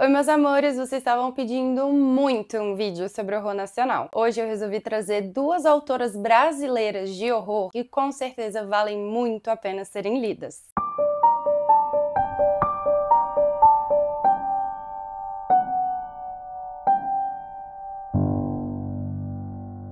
Oi, meus amores, vocês estavam pedindo muito um vídeo sobre horror nacional. Hoje eu resolvi trazer duas autoras brasileiras de horror que com certeza valem muito a pena serem lidas.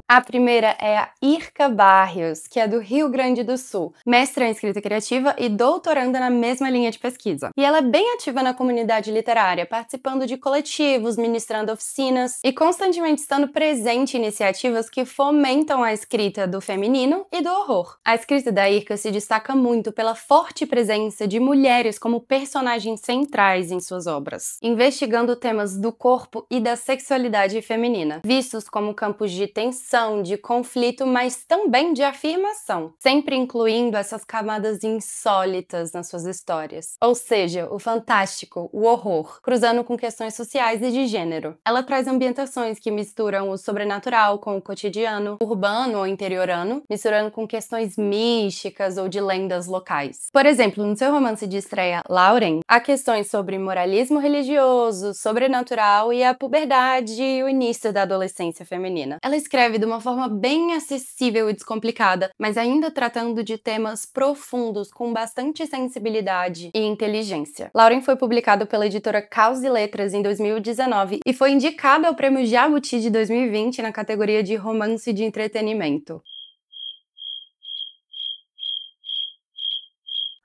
A primeira é a Irka Barrios, que é do Rio Grande do Sul, mestra em escrita criativa e doutoranda na mesma linha de pesquisa. E ela é bem ativa na comunidade literária, participando de coletivos, ministrando oficinas e constantemente estando presente em iniciativas que fomentam a escrita do feminino e do horror. A escrita da Irka se destaca muito pela forte presença de mulheres como personagens centrais em suas obras, investigando temas do corpo e da sexualidade feminina, vistos como campos de tensão, de conflito, mas também de afirmação, sempre incluindo essas camadas insólitas nas suas histórias. Ou seja, o fantástico, o horror, cruzando com questões sociais e de gênero. Ela traz ambientações que misturam o sobrenatural com o cotidiano, urbano ou interiorano, misturando com questões místicas ou de lendas locais. Por exemplo, no seu romance de estreia, Lauren, há questões sobre moralismo religioso, sobrenatural e a puberdade e o início da adolescência feminina. Ela escreve de uma forma bem acessível e descomplicada, mas ainda tratando de temas profundos com bastante sensibilidade e inteligência. Lauren foi publicado pela editora Caos e Letras em 2019 e foi indicado ao Prêmio Jabuti de 2020 na categoria de romance de entretenimento.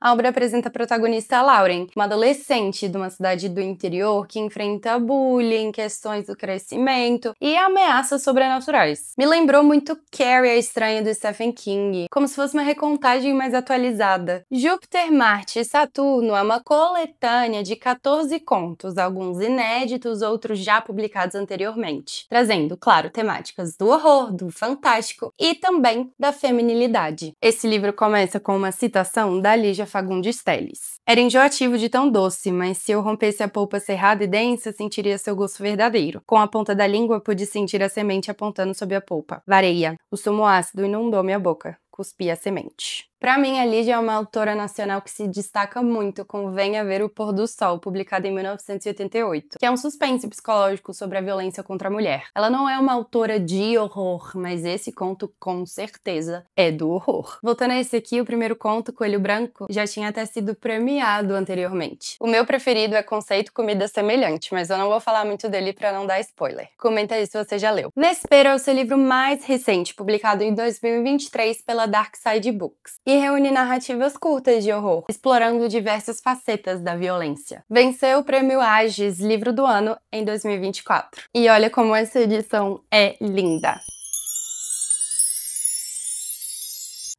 A obra apresenta a protagonista Lauren, uma adolescente de uma cidade do interior que enfrenta bullying, questões do crescimento e ameaças sobrenaturais. Me lembrou muito Carrie, a Estranha do Stephen King, como se fosse uma recontagem mais atualizada. Júpiter, Marte e Saturno é uma coletânea de 14 contos, alguns inéditos, outros já publicados anteriormente, trazendo, claro, temáticas do horror, do fantástico e também da feminilidade. Esse livro começa com uma citação da Lígia Fagundes Telles. Era enjoativo de tão doce, mas se eu rompesse a polpa cerrada e densa, sentiria seu gosto verdadeiro. Com a ponta da língua, pude sentir a semente apontando sob a polpa. Vareia. O sumo ácido inundou minha boca. Cuspi a semente. Pra mim, a Lígia é uma autora nacional que se destaca muito com Venha Ver o Pôr do Sol, publicada em 1988, que é um suspense psicológico sobre a violência contra a mulher. Ela não é uma autora de horror, mas esse conto, com certeza, é do horror. Voltando a esse aqui, o primeiro conto, Coelho Branco, já tinha até sido premiado anteriormente. O meu preferido é Conceito Comida Semelhante, mas eu não vou falar muito dele pra não dar spoiler. Comenta aí se você já leu. Vespero é o seu livro mais recente, publicado em 2023 pela Dark Side Books. E reúne narrativas curtas de horror, explorando diversas facetas da violência. Venceu o Prêmio Agis Livro do Ano em 2024. E olha como essa edição é linda!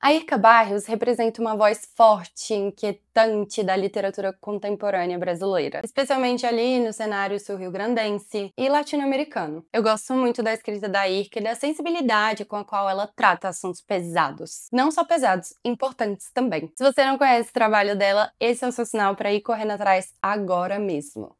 A Irka Barrios representa uma voz forte, inquietante da literatura contemporânea brasileira, especialmente ali no cenário sul-rio-grandense e latino-americano. Eu gosto muito da escrita da Irka e da sensibilidade com a qual ela trata assuntos pesados. Não só pesados, importantes também. Se você não conhece o trabalho dela, esse é o seu sinal para ir correndo atrás agora mesmo.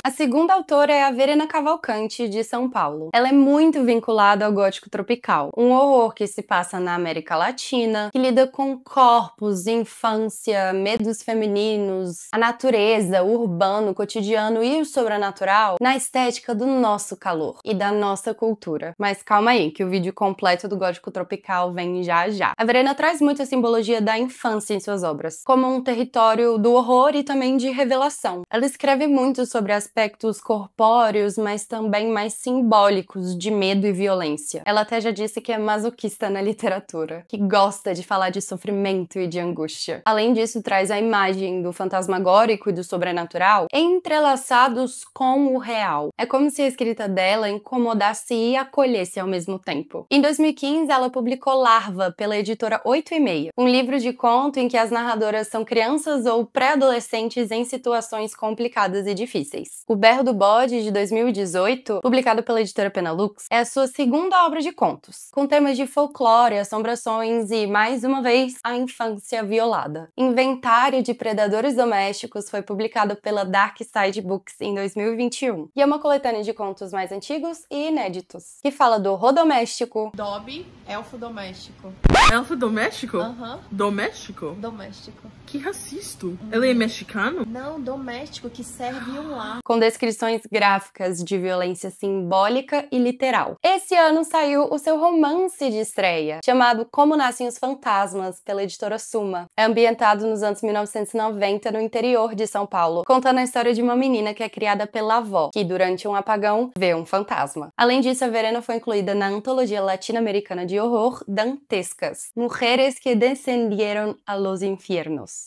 A segunda autora é a Verena Cavalcante, de São Paulo. Ela é muito vinculada ao gótico tropical, um horror que se passa na América Latina, que lida com corpos, infância, medos femininos, a natureza, o urbano, o cotidiano e o sobrenatural na estética do nosso calor e da nossa cultura. Mas calma aí, que o vídeo completo do gótico tropical vem já já. A Verena traz muito a simbologia da infância em suas obras, como um território do horror e também de revelação. Ela escreve muito sobre aspectos corpóreos, mas também mais simbólicos de medo e violência. Ela até já disse que é masoquista na literatura, que gosta de falar de sofrimento e de angústia. Além disso, traz a imagem do fantasmagórico e do sobrenatural entrelaçados com o real. É como se a escrita dela incomodasse e acolhesse ao mesmo tempo. Em 2015, ela publicou Larva, pela editora 8,5, um livro de conto em que as narradoras são crianças ou pré-adolescentes em situações complicadas e difíceis. O Berro do Bode, de 2018, publicado pela editora Penalux, é a sua segunda obra de contos, com temas de folclore, assombrações e, mais uma vez, a infância violada. Inventário de Predadores Domésticos foi publicado pela Dark Side Books em 2021, e é uma coletânea de contos mais antigos e inéditos, que fala do horror doméstico, Dobby, elfo doméstico. Elfo doméstico? Aham. Doméstico? Doméstico. Que racista. Ele é mexicano? Não, doméstico, que serve um lar. com descrições gráficas de violência simbólica e literal. Esse ano saiu o seu romance de estreia, chamado Como Nascem os Fantasmas, pela editora Suma. É ambientado nos anos 1990 no interior de São Paulo, contando a história de uma menina que é criada pela avó, que durante um apagão vê um fantasma. Além disso, a Verena foi incluída na antologia latino-americana de horror Dantescas, Mujeres que Descendieron a los Infiernos,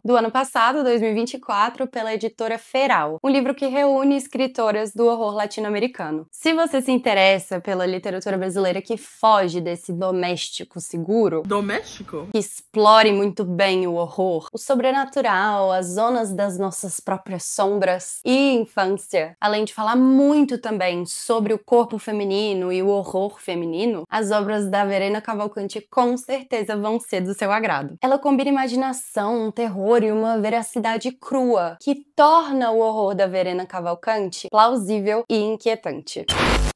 do ano passado, 2024, pela editora Feral, um livro que reúne escritoras do horror latino-americano. Se você se interessa pela literatura brasileira que foge desse doméstico seguro, Doméstico? que explore muito bem o horror, o sobrenatural, as zonas das nossas próprias sombras e infância, além de falar muito também sobre o corpo feminino e o horror feminino, as obras da Verena Cavalcante com certeza vão ser do seu agrado. Ela combina imaginação, um terror e uma veracidade crua, que torna o horror da Verena Cavalcante plausível e inquietante.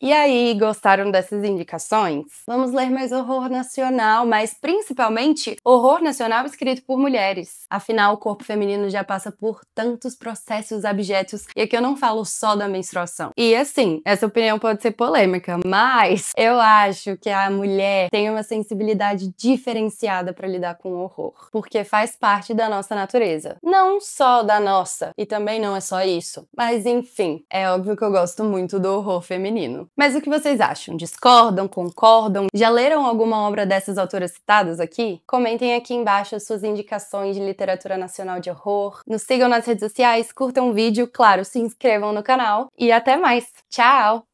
E aí, gostaram dessas indicações? Vamos ler mais horror nacional, mas principalmente horror nacional escrito por mulheres. Afinal, o corpo feminino já passa por tantos processos abjetos, e aqui eu não falo só da menstruação. E assim, essa opinião pode ser polêmica, mas eu acho que a mulher tem uma sensibilidade diferenciada para lidar com o horror, porque faz parte da nossa natureza. Não só da nossa, e também não é só isso, mas enfim, é óbvio que eu gosto muito do horror feminino. Mas o que vocês acham? Discordam? Concordam? Já leram alguma obra dessas autoras citadas aqui? Comentem aqui embaixo as suas indicações de literatura nacional de horror. Nos sigam nas redes sociais, curtam o vídeo, claro, se inscrevam no canal e até mais. Tchau!